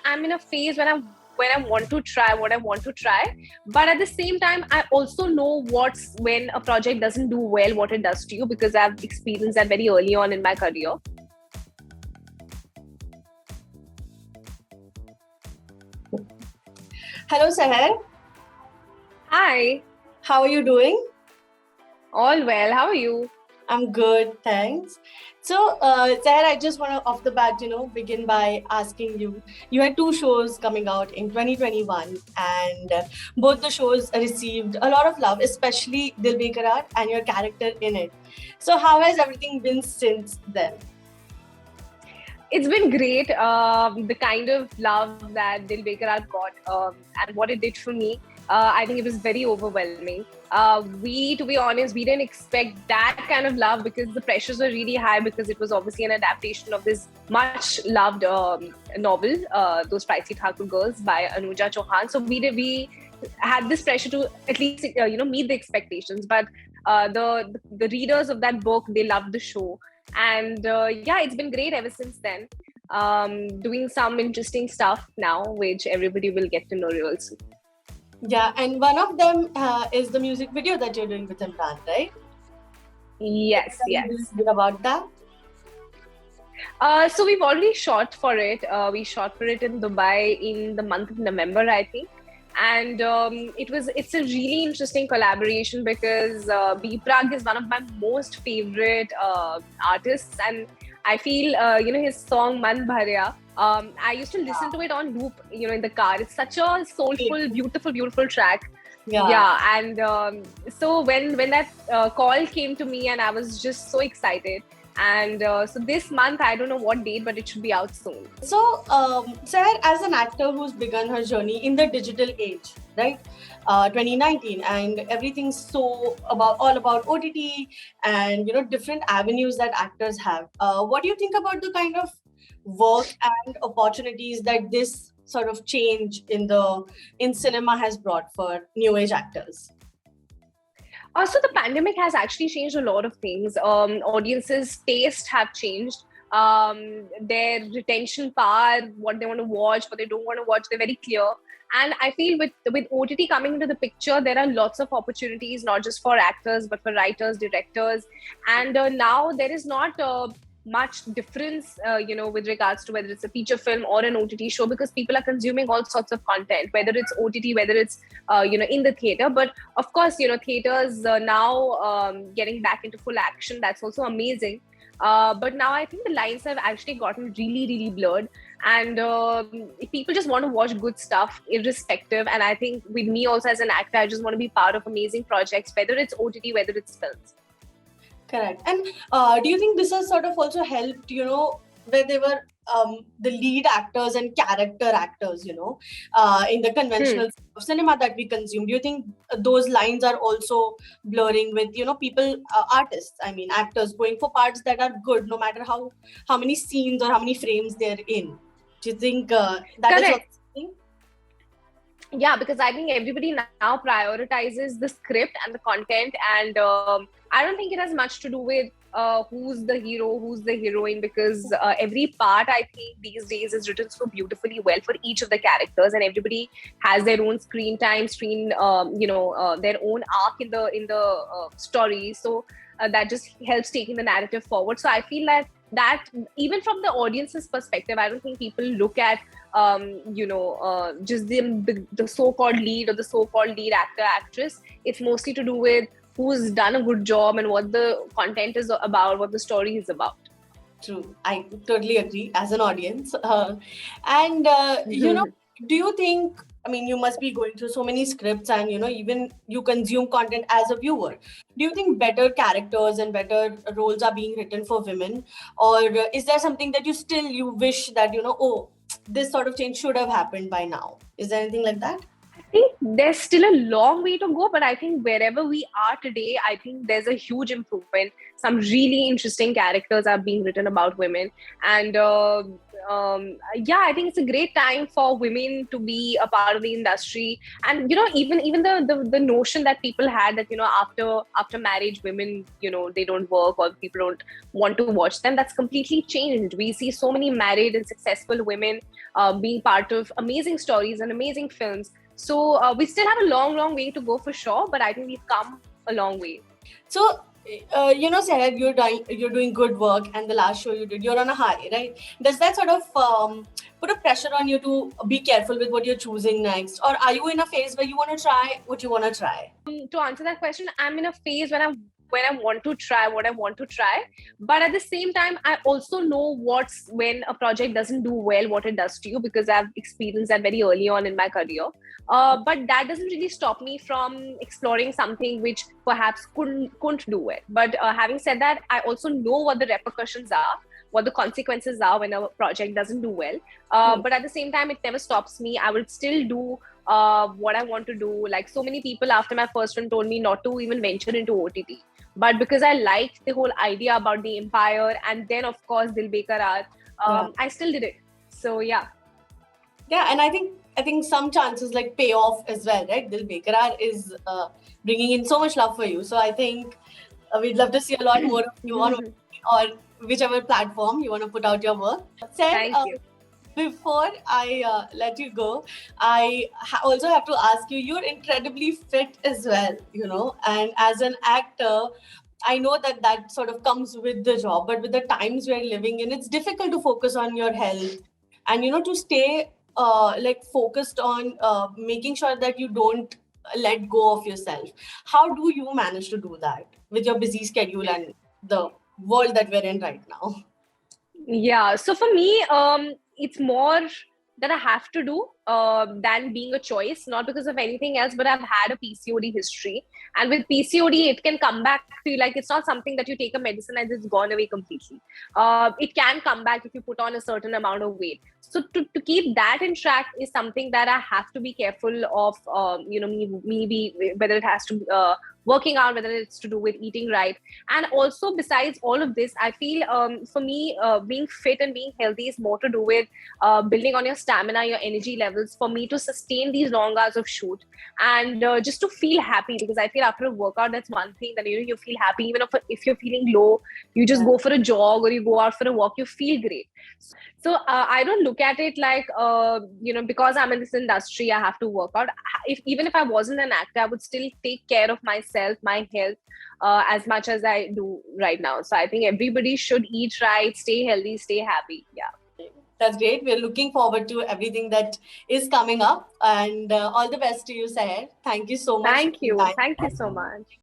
I'm in a phase when I want to try what I want to try. But at the same time, I also know when a project doesn't do well, what it does to you, because I've experienced that very early on in my career. Hello, Sahher. Hi. How are you doing? All well. How are you? I'm good, thanks. So, Sahher, I just want to, off the bat, begin by asking you. You had two shows coming out in 2021, and both the shows received a lot of love, especially Dil Beqarar and your character in it. So, how has everything been since then? It's been great. The kind of love that Dil Beqarar got and what it did for me, I think it was very overwhelming. To be honest, we didn't expect that kind of love because the pressures were really high, because it was obviously an adaptation of this much loved novel, Those Pricey Thakur Girls by Anuja Chauhan. So we had this pressure to at least meet the expectations. But the readers of that book, they loved the show. And it's been great ever since then. Doing some interesting stuff now, which everybody will get to know real soon. Yeah, and one of them is the music video that you're doing with Imran, right? Yes. About that? So we've already shot for it. We shot for it in Dubai in the month of November, I think. And it's a really interesting collaboration because B Prag is one of my most favorite artists, and I feel his song Man Bharya. I used to listen to it on loop, in the car. It's such a soulful, beautiful track. Yeah. And so when that call came to me, and I was just so excited. And so this month, I don't know what date, but it should be out soon. So, Sahher, as an actor who's begun her journey in the digital age, right? 2019, and everything's all about OTT and different avenues that actors have. What do you think about the kind of work and opportunities that this sort of change in cinema has brought for new age actors? So the pandemic has actually changed a lot of things. Audiences' taste have changed. Their retention power, what they want to watch, what they don't want to watch, they're very clear. And I feel with OTT coming into the picture, there are lots of opportunities, not just for actors, but for writers, directors. And now there is not much difference, with regards to whether it's a feature film or an OTT show, because people are consuming all sorts of content, whether it's OTT, whether it's, in the theater. But of course, theaters now getting back into full action. That's also amazing. But now I think the lines have actually gotten really, really blurred. And people just want to watch good stuff irrespective. And I think with me also as an actor, I just want to be part of amazing projects, whether it's OTT, whether it's films. Correct. And do you think this has sort of also helped, where they were the lead actors and character actors, in the conventional cinema that we consume? Do you think those lines are also blurring with, people, artists, actors going for parts that are good, no matter how many scenes or how many frames they're in? Do you think that Correct. is what's happening? Yeah, because I think everybody now prioritizes the script and the content, and I don't think it has much to do with who's the hero, who's the heroine, because every part, I think these days, is written so beautifully well for each of the characters, and everybody has their own screen time, their own arc in the story. So that just helps taking the narrative forward. So I feel that even from the audience's perspective, I don't think people look at just the so-called lead or the so-called lead actor, actress. It's mostly to do with who's done a good job and what the content is about, what the story is about. True. I totally agree as an audience. Do you think, you must be going through so many scripts and, even you consume content as a viewer. Do you think better characters and better roles are being written for women? Or is there something that you wish that, this sort of change should have happened by now? Is there anything like that? I think there's still a long way to go, but I think wherever we are today, I think there's a huge improvement. Some really interesting characters are being written about women. And yeah, I think it's a great time for women to be a part of the industry. And even the notion that people had that after marriage, women they don't work or people don't want to watch them, that's completely changed. We see so many married and successful women being part of amazing stories and amazing films. So we still have a long way to go for sure, but I think we've come a long way. So, Sahher, you're doing good work, and the last show you did, you're on a high, right? Does that sort of put a pressure on you to be careful with what you're choosing next, or are you in a phase where you want to try what you want to try? To answer that question, I'm in a phase when I want to try what I want to try, but at the same time, I also know when a project doesn't do well, what it does to you, because I've experienced that very early on in my career. But that doesn't really stop me from exploring something which perhaps couldn't do well. But having said that, I also know what the repercussions are, what the consequences are when a project doesn't do well. But at the same time, it never stops me. I will still do what I want to do. Like, so many people after my first film told me not to even venture into OTT. But because I liked the whole idea about the empire, and then of course Dil Bekarar, I still did it. So yeah. Yeah, and I think some chances like pay off as well, right? Dil Bekarar is bringing in so much love for you. So I think we'd love to see a lot more of you on OTT or whichever platform you want to put out your work. Thank you. Before I let you go, I also have to ask you, you're incredibly fit as well, and as an actor, I know that sort of comes with the job, but with the times we're living in, it's difficult to focus on your health and, to stay focused on making sure that you don't let go of yourself. How do you manage to do that with your busy schedule and the world that we're in right now? Yeah, so for me, it's more that I have to do than being a choice, not because of anything else, but I've had a PCOD history. And with PCOD, it can come back to you. Like, it's not something that you take a medicine and it's gone away completely. It can come back if you put on a certain amount of weight. So to keep that in track is something that I have to be careful of, whether it has to working out, whether it's to do with eating right. And also, besides all of this, I feel for me, being fit and being healthy is more to do with building on your stamina, your energy levels, for me to sustain these long hours of shoot and just to feel happy. Because I feel after a workout, that's one thing that you feel happy. Even if you're feeling low, you just go for a jog or you go out for a walk, you feel great. So I don't look at it like because I'm in this industry, I have to work out. Even if I wasn't an actor, I would still take care of myself, my health, as much as I do right now. So I think everybody should eat right, stay healthy, stay happy. Yeah. That's great. We're looking forward to everything that is coming up, and all the best to you, Sahher. Thank you so much. Thank you. Thank you so much.